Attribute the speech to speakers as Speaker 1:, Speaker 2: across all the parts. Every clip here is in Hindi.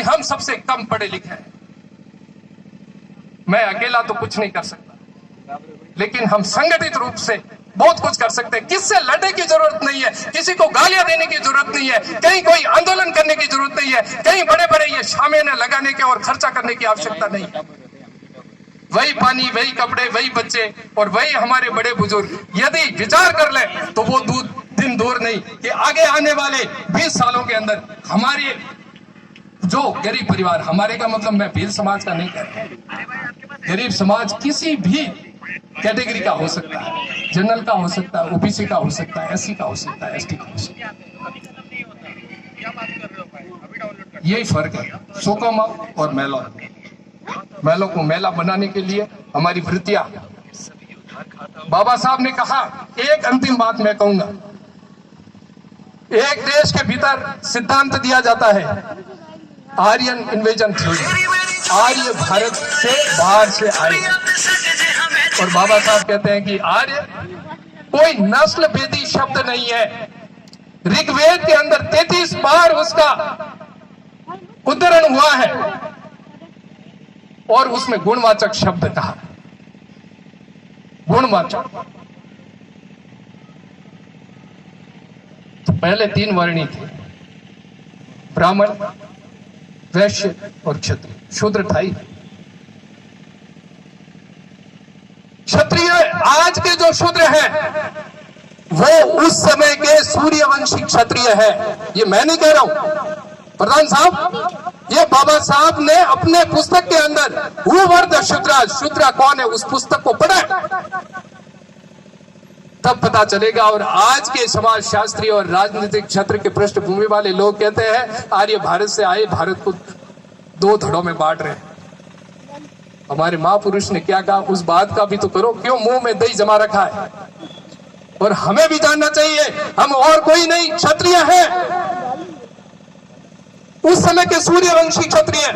Speaker 1: कि हम सबसे कम पढ़े लिखे हैं। मैं अकेला तो कुछ नहीं कर सकता, लेकिन हम संगठित रूप से बहुत कुछ कर सकते हैं। किससे लड़ने की जरूरत नहीं है, किसी को गालियां देने की जरूरत नहीं है, कहीं कोई आंदोलन करने की जरूरत नहीं है, कहीं बड़े बड़े ये शामियाने लगाने के और खर्चा करने की आवश्यकता नहीं है। वही पानी, वही कपड़े, वही बच्चे और वही हमारे बड़े बुजुर्ग यदि विचार कर ले तो वो दिन दूर नहीं कि आगे आने वाले 20 सालों के अंदर हमारे जो गरीब परिवार, हमारे का मतलब मैं भील समाज का नहीं कह रहा, गरीब समाज किसी भी कैटेगरी का हो सकता है, जनरल का हो सकता है, ओबीसी का हो सकता है, एससी का हो सकता है, एसटी का हो सकता है। यही फर्क है सोकोमा और मेलो। मेलो को मेला बनाने के लिए हमारी वृत्तियां, बाबा साहब ने कहा, एक अंतिम बात मैं कहूंगा, एक देश के भीतर सिद्धांत दिया जाता है आर्यन इन्वेजन थ्योरी, आर्य भारत से बाहर से आए। और बाबा साहब कहते हैं कि आर्य कोई नस्ल भेदी शब्द नहीं है। ऋग्वेद के अंदर 33 बार उसका उद्धरण हुआ है और उसमें गुणवाचक शब्द कहा, गुणवाचक। तो पहले 3 वर्णी थे, ब्राह्मण, वैश्य और क्षत्रिय। शूद्र था ही। क्षत्रिय आज के जो शूद्र हैं वो उस समय के सूर्यवंशी क्षत्रिय है। ये मैं नहीं कह रहा हूं प्रधान साहब, ये बाबा साहब ने अपने पुस्तक के अंदर वर्द शूद्रा, शूद्रा कौन है उस पुस्तक को पढ़ा, तब पता चलेगा। और आज के समाज शास्त्री और राजनीतिक क्षेत्र के पृष्ठभूमि वाले लोग कहते हैं आर्य भारत से आए, भारत को 2 धड़ों में बांट रहे हैं। हमारे महापुरुष ने क्या कहा उस बात का भी तो करो, क्यों मुंह में दही जमा रखा है। और हमें भी जानना चाहिए हम और कोई नहीं, क्षत्रिय हैं, उस समय के सूर्यवंशी क्षत्रिय।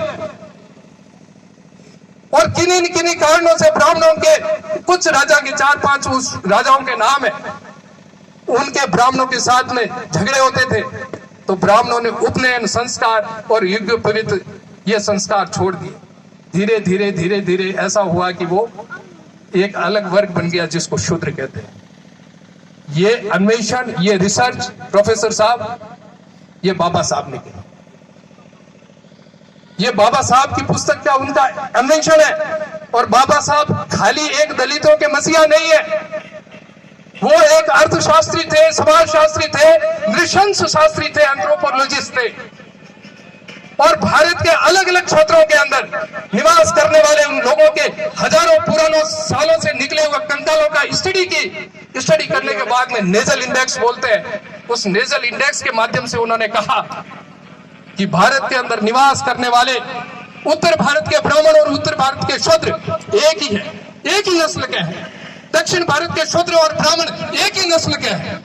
Speaker 1: और किन्हीं कारणों से ब्राह्मणों के कुछ राजा के 4-5 उस राजाओं के नाम है, उनके ब्राह्मणों के साथ में झगड़े होते थे, तो ब्राह्मणों ने उपनयन संस्कार और यज्ञोपवीत ये संस्कार छोड़ दिए। धीरे धीरे धीरे धीरे ऐसा हुआ कि वो एक अलग वर्ग बन गया जिसको शूद्र कहते हैं। ये अन्वेषण, ये रिसर्च प्रोफेसर साहब, ये बाबा साहब ने किया। ये बाबा साहब की पुस्तक का उनका अन्वेषण है। और बाबा साहब खाली एक दलितों के मसीहा नहीं है, वो एक अर्थशास्त्री थे, समाजशास्त्री थे, नृशंस शास्त्री थे, एंथ्रोपोलॉजिस्ट थे। और भारत के अलग अलग क्षेत्रों के अंदर निवास करने वाले उन लोगों के हजारों पुरानों सालों से निकले हुए कंकालों का स्टडी करने के बाद में नेजल इंडेक्स बोलते हैं, उस नेजल इंडेक्स के माध्यम से उन्होंने कहा कि भारत के अंदर निवास करने वाले उत्तर भारत के ब्राह्मण और उत्तर भारत के शूद्र एक ही है, एक ही नस्ल के हैं। दक्षिण भारत के शूद्र और ब्राह्मण एक ही नस्ल के हैं।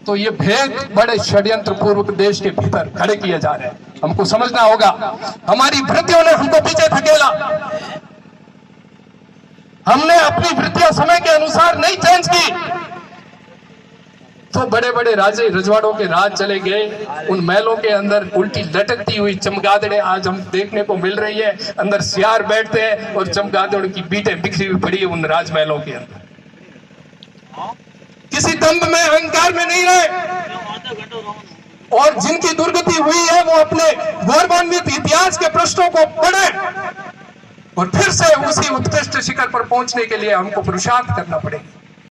Speaker 1: तो ये भेद बड़े षड्यंत्र पूर्वक देश के भीतर खड़े किए जा रहे हैं, हमको समझना होगा। हमारी वृत्तियों ने हमको पीछे धकेला, हमने अपनी वृत्तियां समय के अनुसार नहीं चेंज की, तो बड़े बड़े राजे रजवाड़ों के राज चले गए। उन महलों के अंदर उल्टी लटकती हुई चमगादड़ें आज हम देखने को मिल रही है। अंदर सियार बैठते हैं और चमगादड़ों की बीटें बिखरी हुई पड़ी है उन राजमहलों के अंदर। किसी दंभ में, अहंकार में नहीं रहे। और जिनकी दुर्गति हुई है वो अपने गौरवान्वित इतिहास के पृष्ठों को पढ़े और फिर से उसी उत्कृष्ट शिखर पर पहुंचने के लिए हमको पुरुषार्थ करना पड़ेगा।